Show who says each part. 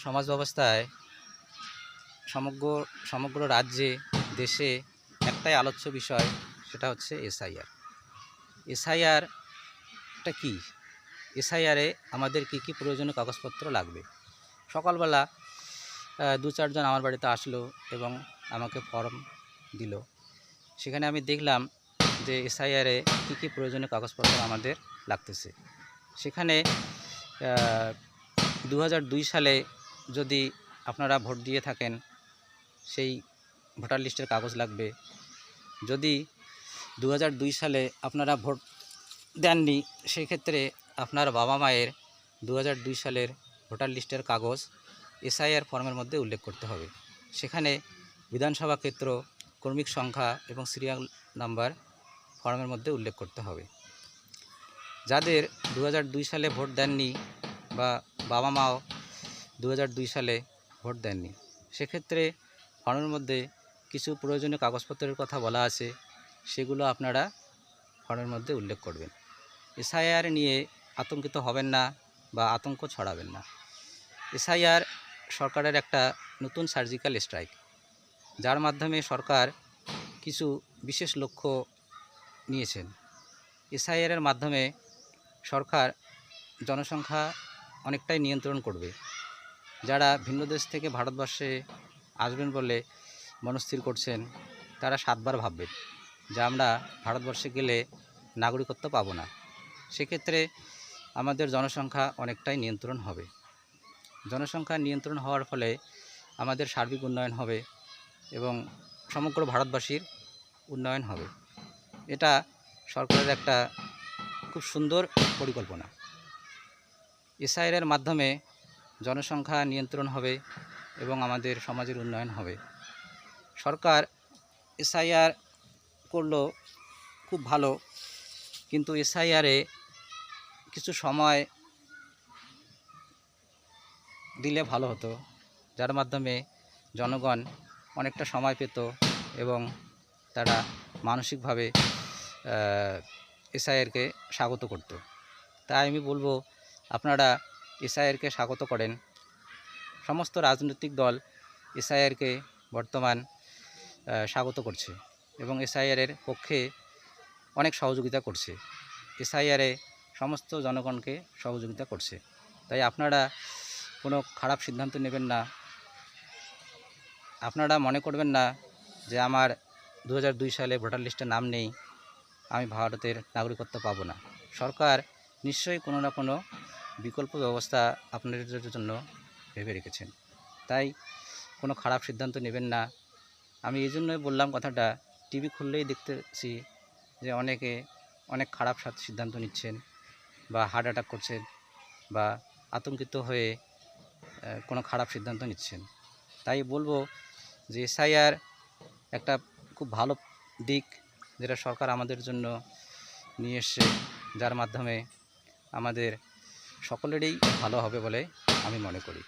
Speaker 1: সমাজ ব্যবস্থায় সমগ্র সমগ্র রাজ্যে দেশে একটাই আলোচ্য বিষয়, সেটা হচ্ছে এসআইআর। এসআইআরটা কি? এসআইআরে আমাদের কি কি প্রয়োজনীয় কাগজপত্র লাগবে? সকালবেলা দু চারজন আমার বাড়িতে আসলো এবং আমাকে ফর্ম দিল। সেখানে আমি দেখলাম যে এসআইআরে কী কী প্রয়োজনীয় কাগজপত্র আমাদের লাগতেছে। সেখানে 2002 সালে যদি আপনারা ভোট দিয়ে থাকেন, সেই ভোটার লিস্টের কাগজ লাগবে। যদি 2002 সালে আপনারা ভোট দেননি, সেক্ষেত্রে আপনার বাবা মায়ের 2002 সালের ভোটার লিস্টের কাগজ এসআইআর ফর্মের মধ্যে উল্লেখ করতে হবে। সেখানে বিধানসভা ক্ষেত্র, ক্রমিক সংখ্যা এবং সিরিয়াল নাম্বার ফর্মের মধ্যে উল্লেখ করতে হবে। যাদের 2002 সালে ভোট দেননি বা বাবা মাও 2002 সালে ভোট দেননি, সেক্ষেত্রে ফর্মের মধ্যে কিছু প্রয়োজনীয় কাগজপত্রের কথা বলা আছে, সেগুলো আপনারা ফর্মের মধ্যে উল্লেখ করবেন। এসআইআর নিয়ে আতঙ্কিত হবেন না বা আতঙ্ক ছড়াবেন না। এসআইআর সরকারের একটা নতুন সার্জিক্যাল স্ট্রাইক, যার মাধ্যমে সরকার কিছু বিশেষ লক্ষ্য নিয়েছেন। এসআইআরের মাধ্যমে সরকার জনসংখ্যা অনেকটাই নিয়ন্ত্রণ করবে। যারা ভিন্ন দেশ থেকে ভারতবর্ষে আসবেন বলে মনস্থির করছেন, তারা 7 বার ভাববেন যে আমরা ভারতবর্ষে গেলে নাগরিকত্ব পাবো না। সেক্ষেত্রে আমাদের জনসংখ্যা অনেকটাই নিয়ন্ত্রণ হবে। জনসংখ্যা নিয়ন্ত্রণ হওয়ার ফলে আমাদের সার্বিক উন্নয়ন হবে এবং সমগ্র ভারতবাসীর উন্নয়ন হবে। এটা সরকারের একটা খুব সুন্দর পরিকল্পনা। এসআইআরের মাধ্যমে জনসংখ্যা নিয়ন্ত্রণ হবে এবং আমাদের সমাজের উন্নয়ন হবে। সরকার এসআইআর করলো খুব ভালো, কিন্তু এসআইআরে কিছু সময় দিলে ভালো হতো, যার মাধ্যমে জনগণ অনেকটা সময় পেত এবং তারা মানসিকভাবে এসআইআরকে স্বাগত করত। তাই আমি বলবো, আপনারা এসআইআরকে স্বাগত করেন। সমস্ত রাজনৈতিক দল এসআইআরকে বর্তমান স্বাগত করছে এবং এসআইআরের পক্ষে অনেক সহযোগিতা করছে। এসআইআরে সমস্ত জনগণকে সহযোগিতা করছে। তাই আপনারা কোনো খারাপ সিদ্ধান্ত নেবেন না। আপনারা মনে করবেন না যে আমার 2002 সালে ভোটার লিস্টে নাম নেই, আমি ভারতের নাগরিকত্ব পাবো না। সরকার নিশ্চয়ই কোনো না কোনো বিকল্প ব্যবস্থা আপনাদের জন্য ভেবে রেখেছেন। তাই কোনো খারাপ সিদ্ধান্ত নেবেন না। আমি এই জন্যই বললাম কথাটা, টিভি খুললেই দেখতেছি যে অনেকে অনেক খারাপ সিদ্ধান্ত নিচ্ছেন বা হার্ট অ্যাটাক করছেন বা আতঙ্কিত হয়ে কোনো খারাপ সিদ্ধান্ত নিচ্ছেন। তাই বলবো যে এসআইআর একটা খুব ভালো দিক, যেটা সরকার আমাদের জন্য নিয়ে এসছে, যার মাধ্যমে আমাদের সকলেরই ভালো হবে বলে আমি মনে করি।